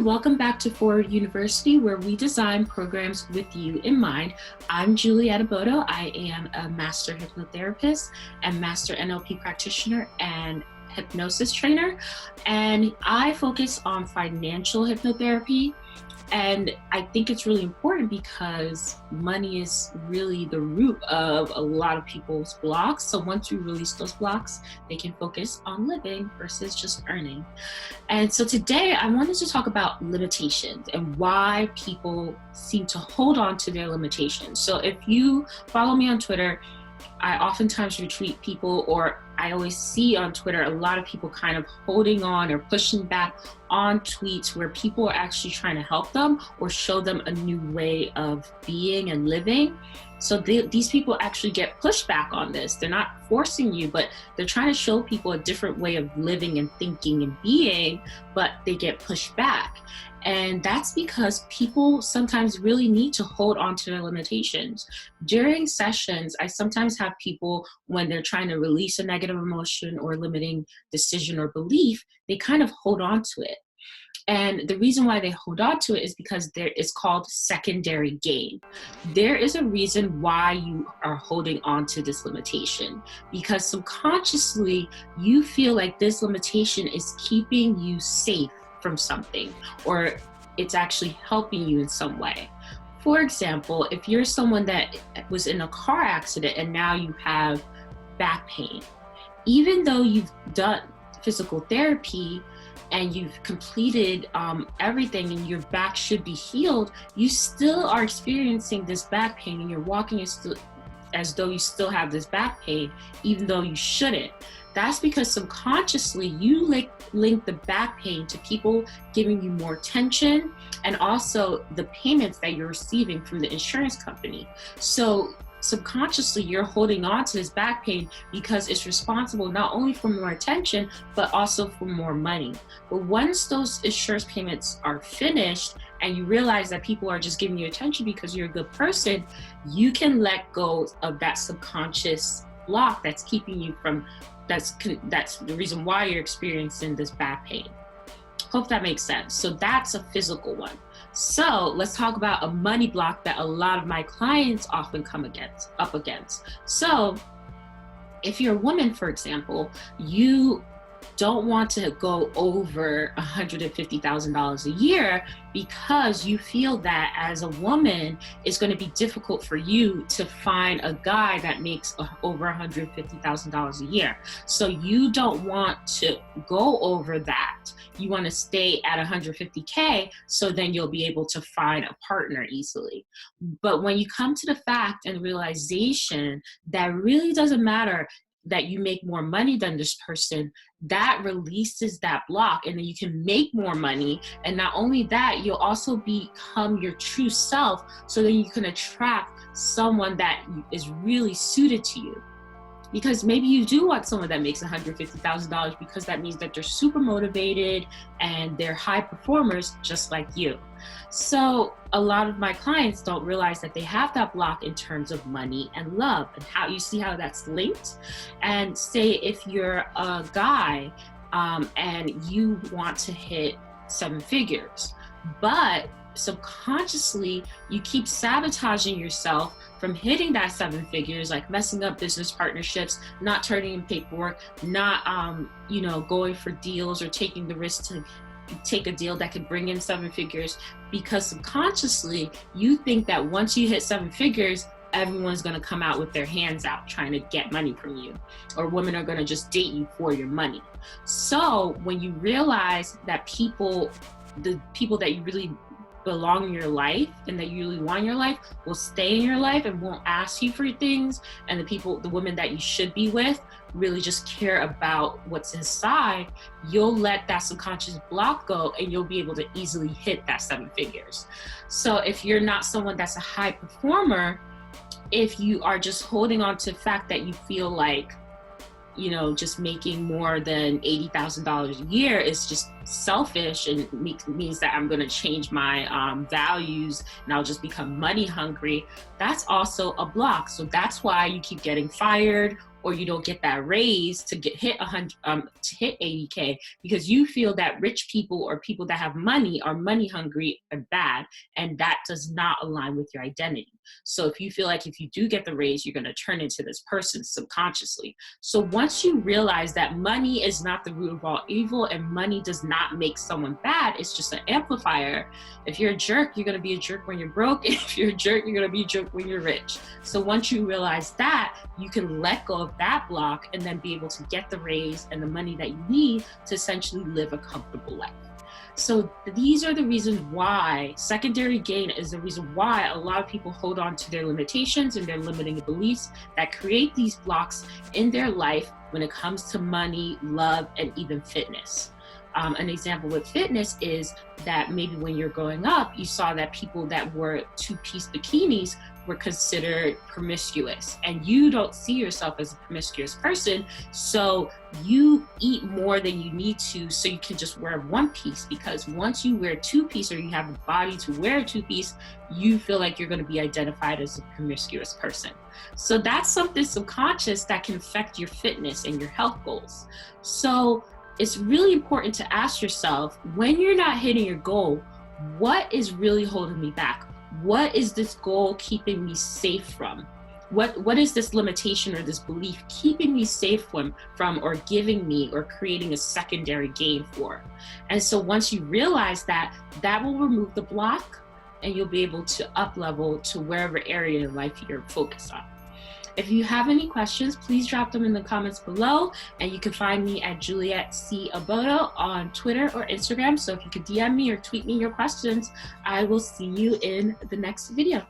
welcome back to Forward University, where we design programs with you in mind. I'm Juliet Obodo. I am a Master Hypnotherapist and Master NLP Practitioner and Hypnosis Trainer, and I focus on financial hypnotherapy. And I think it's really important because money is really the root of a lot of people's blocks. So once we release those blocks, they can focus on living versus just earning. And so today I wanted to talk about limitations and why people seem to hold on to their limitations. So if you follow me on Twitter, I oftentimes retweet people, or I always see on Twitter a lot of people kind of holding on or pushing back on tweets where people are actually trying to help them or show them a new way of being and living. So these people actually get pushback on this. They're not forcing you, but they're trying to show people a different way of living and thinking and being, but they get pushed back. And that's because people sometimes really need to hold on to their limitations. During sessions, I sometimes have people, when they're trying to release a negative emotion or limiting decision or belief, they kind of hold on to it. And the reason why they hold on to it is because it's called secondary gain. There is a reason why you are holding on to this limitation, because subconsciously you feel like this limitation is keeping you safe from something, or it's actually helping you in some way. For example, if you're someone that was in a car accident and now you have back pain, even though you've done physical therapy and you've completed everything and your back should be healed, you still are experiencing this back pain and you're walking as though you still have this back pain, even though you shouldn't. That's because subconsciously you link the back pain to people giving you more attention and also the payments that you're receiving from the insurance company. So subconsciously you're holding on to this back pain because it's responsible not only for more attention, but also for more money. But once those insurance payments are finished and you realize that people are just giving you attention because you're a good person, you can let go of that subconscious block that's keeping you from that's the reason why you're experiencing this back pain. Hope that makes sense. So that's a physical one. So let's talk about a money block that a lot of my clients often come up against. So if you're a woman, for example, you don't want to go over $150,000 a year because you feel that as a woman, it's going to be difficult for you to find a guy that makes over $150,000 a year. So you don't want to go over that. You want to stay at $150K, so then you'll be able to find a partner easily. But when you come to the fact and realization that really doesn't matter that you make more money than this person, that releases that block, and then you can make more money. And not only that, you'll also become your true self, so then you can attract someone that is really suited to you. Because maybe you do want someone that makes $150,000 because that means that they're super motivated and they're high performers just like you. So a lot of my clients don't realize that they have that block in terms of money and love, and how you see how that's linked. And say if you're a guy and you want to hit 7 figures, but subconsciously you keep sabotaging yourself from hitting that 7 figures, like messing up business partnerships, not turning in paperwork, not going for deals or taking the risk to take a deal that could bring in 7 figures, because subconsciously you think that once you hit 7 figures, everyone's going to come out with their hands out trying to get money from you, or women are going to just date you for your money. So when you realize that the people that you really belong in your life and that you really want in your life will stay in your life and won't ask you for things, and the women that you should be with really just care about what's inside, you'll let that subconscious block go and you'll be able to easily hit that 7 figures. So if you're not someone that's a high performer, if you are just holding on to the fact that you feel like just making more than $80,000 a year is just selfish and means that I'm going to change my values and I'll just become money hungry, that's also a block. So that's why you keep getting fired, or you don't get that raise to hit 80K, because you feel that rich people or people that have money are money hungry and bad, and that does not align with your identity. So if you feel like if you do get the raise, you're going to turn into this person subconsciously. So once you realize that money is not the root of all evil and money does not make someone bad, it's just an amplifier. If you're a jerk, you're going to be a jerk when you're broke. If you're a jerk, you're going to be a jerk when you're rich. So once you realize that, you can let go of that block and then be able to get the raise and the money that you need to essentially live a comfortable life. So these are the reasons why secondary gain is the reason why a lot of people hold on to their limitations and their limiting beliefs that create these blocks in their life when it comes to money, love, and even fitness. An example with fitness is that maybe when you're growing up, you saw that people that wore two-piece bikinis were considered promiscuous, and you don't see yourself as a promiscuous person, so you eat more than you need to so you can just wear one piece, because once you wear two-piece or you have the body to wear a two-piece, you feel like you're going to be identified as a promiscuous person. So that's something subconscious that can affect your fitness and your health goals. So it's really important to ask yourself, when you're not hitting your goal, what is really holding me back? What is this goal keeping me safe from? What is this limitation or this belief keeping me safe from or giving me or creating a secondary gain for? And so once you realize that, that will remove the block and you'll be able to up level to wherever area in life you're focused on. If you have any questions, please drop them in the comments below, and you can find me at Juliet C Obodo on Twitter or Instagram. So if you could DM me or tweet me your questions, I will see you in the next video.